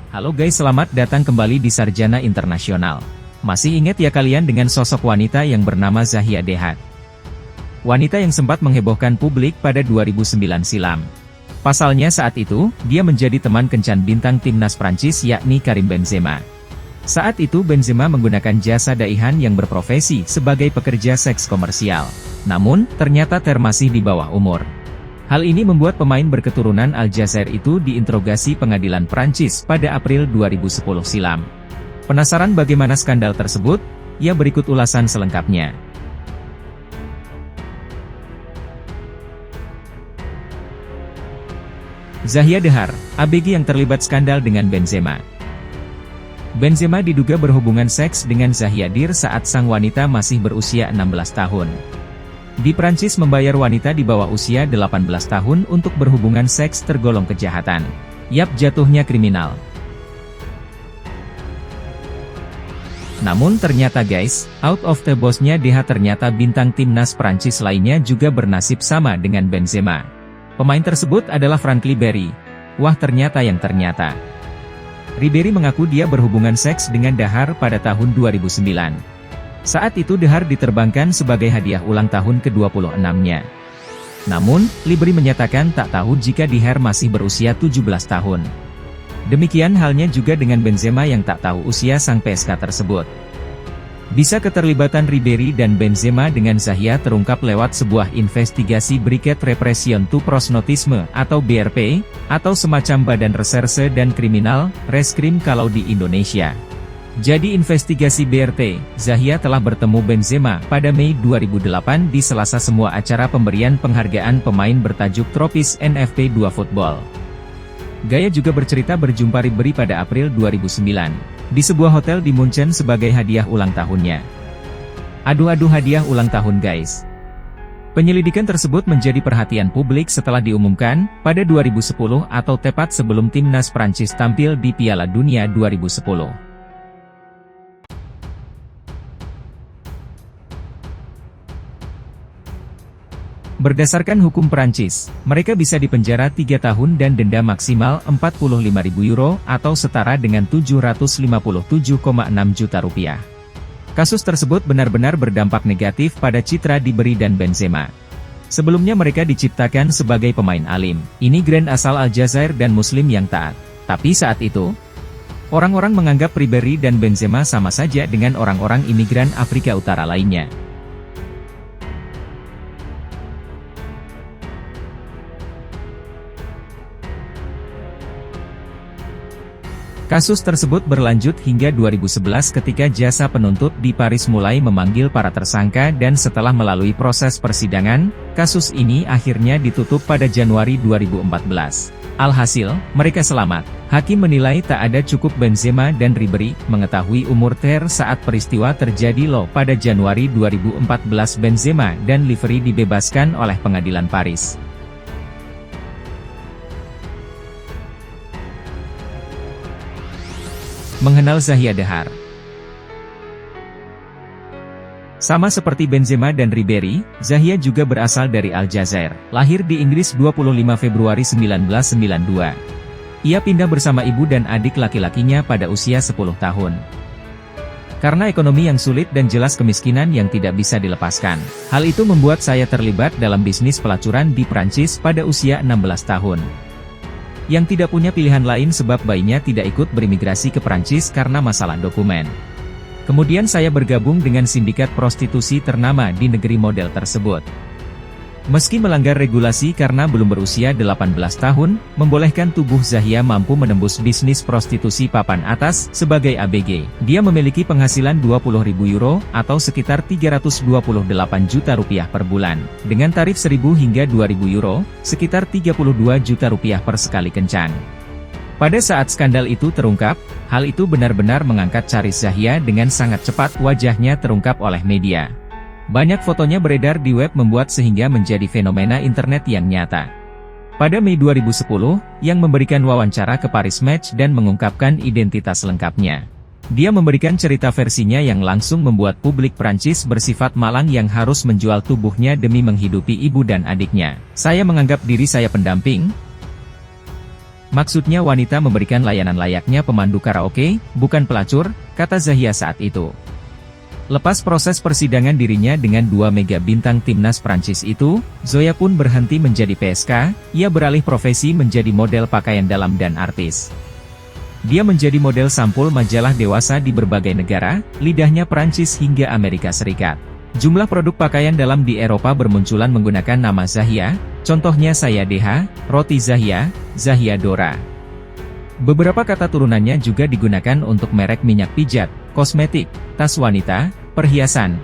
Halo guys, selamat datang kembali di Sarjana Internasional. Masih ingat ya kalian dengan sosok wanita yang bernama Zahia Dehad? Wanita yang sempat menghebohkan publik pada 2009 silam. Pasalnya saat itu, dia menjadi teman kencan bintang timnas Prancis yakni Karim Benzema. Saat itu Benzema menggunakan jasa daihan yang berprofesi sebagai pekerja seks komersial. Namun, ternyata Ter masih di bawah umur. Hal ini membuat pemain berketurunan Aljazair itu diinterogasi pengadilan Prancis pada April 2010 silam. Penasaran bagaimana skandal tersebut? Ya, berikut ulasan selengkapnya. Zahia Dehad, ABG yang terlibat skandal dengan Benzema. Benzema diduga berhubungan seks dengan Zahia Dehad saat sang wanita masih berusia 16 tahun. Di Prancis membayar wanita di bawah usia 18 tahun untuk berhubungan seks tergolong kejahatan. Yap, jatuhnya kriminal. Namun ternyata guys, out of the box-nya Dehad ternyata bintang timnas Prancis lainnya juga bernasib sama dengan Benzema. Pemain tersebut adalah Franck Ribéry. Wah, ternyata yang ternyata. Ribéry mengaku dia berhubungan seks dengan Dehad pada tahun 2009. Saat itu Dehad diterbangkan sebagai hadiah ulang tahun ke-26-nya. Namun, Ribéry menyatakan tak tahu jika Dehad masih berusia 17 tahun. Demikian halnya juga dengan Benzema yang tak tahu usia sang PSK tersebut. Bisa keterlibatan Ribéry dan Benzema dengan Zahia terungkap lewat sebuah investigasi Brigade Repression to Prosnotisme atau BRP, atau semacam Badan Reserse dan Kriminal, Reskrim kalau di Indonesia. Jadi investigasi BRT, Zahia telah bertemu Benzema pada Mei 2008 di sela-sela semua acara pemberian penghargaan pemain bertajuk Tropis NFP2 Football. Gaya juga bercerita berjumpa Ribéry pada April 2009, di sebuah hotel di Munchen sebagai hadiah ulang tahunnya. Aduh hadiah ulang tahun guys. Penyelidikan tersebut menjadi perhatian publik setelah diumumkan, pada 2010 atau tepat sebelum timnas Prancis tampil di Piala Dunia 2010. Berdasarkan hukum Prancis, mereka bisa dipenjara 3 tahun dan denda maksimal 45.000 euro atau setara dengan 757,6 juta rupiah. Kasus tersebut benar-benar berdampak negatif pada citra Ribéry dan Benzema. Sebelumnya mereka diciptakan sebagai pemain alim, imigran asal Aljazair dan muslim yang taat. Tapi saat itu, orang-orang menganggap Ribéry dan Benzema sama saja dengan orang-orang imigran Afrika Utara lainnya. Kasus tersebut berlanjut hingga 2011 ketika jasa penuntut di Paris mulai memanggil para tersangka dan setelah melalui proses persidangan, kasus ini akhirnya ditutup pada Januari 2014. Alhasil, mereka selamat. Hakim menilai tak ada cukup Benzema dan Ribéry mengetahui umur Ter saat peristiwa terjadi loh pada Januari 2014 Benzema dan Ribéry dibebaskan oleh pengadilan Paris. Mengenal Zahia Dehad. Sama seperti Benzema dan Ribéry, Zahia juga berasal dari Aljazair, lahir di Inggris 25 Februari 1992. Ia pindah bersama ibu dan adik laki-lakinya pada usia 10 tahun. Karena ekonomi yang sulit dan jelas kemiskinan yang tidak bisa dilepaskan, hal itu membuat saya terlibat dalam bisnis pelacuran di Prancis pada usia 16 tahun. Yang tidak punya pilihan lain sebab bayinya tidak ikut berimigrasi ke Prancis karena masalah dokumen. Kemudian saya bergabung dengan sindikat prostitusi ternama di negeri model tersebut. Meski melanggar regulasi karena belum berusia 18 tahun, membolehkan tubuh Zahia mampu menembus bisnis prostitusi papan atas sebagai ABG. Dia memiliki penghasilan 20.000 euro atau sekitar 328 juta rupiah per bulan, dengan tarif 1.000 hingga 2.000 euro, sekitar 32 juta rupiah per sekali kencan. Pada saat skandal itu terungkap, hal itu benar-benar mengangkat caris Zahia dengan sangat cepat wajahnya terungkap oleh media. Banyak fotonya beredar di web membuat sehingga menjadi fenomena internet yang nyata. Pada Mei 2010, yang memberikan wawancara ke Paris Match dan mengungkapkan identitas lengkapnya. Dia memberikan cerita versinya yang langsung membuat publik Prancis bersifat malang yang harus menjual tubuhnya demi menghidupi ibu dan adiknya. Saya menganggap diri saya pendamping. Maksudnya wanita memberikan layanan layaknya pemandu karaoke, bukan pelacur, kata Zahia saat itu. Lepas proses persidangan dirinya dengan 2 mega bintang timnas Prancis itu, Zoya pun berhenti menjadi PSK, ia beralih profesi menjadi model pakaian dalam dan artis. Dia menjadi model sampul majalah dewasa di berbagai negara, lidahnya Prancis hingga Amerika Serikat. Jumlah produk pakaian dalam di Eropa bermunculan menggunakan nama Zahia, contohnya Saya DH, Roti Zahia, Zahia Dora. Beberapa kata turunannya juga digunakan untuk merek minyak pijat, kosmetik, tas wanita, perhiasan,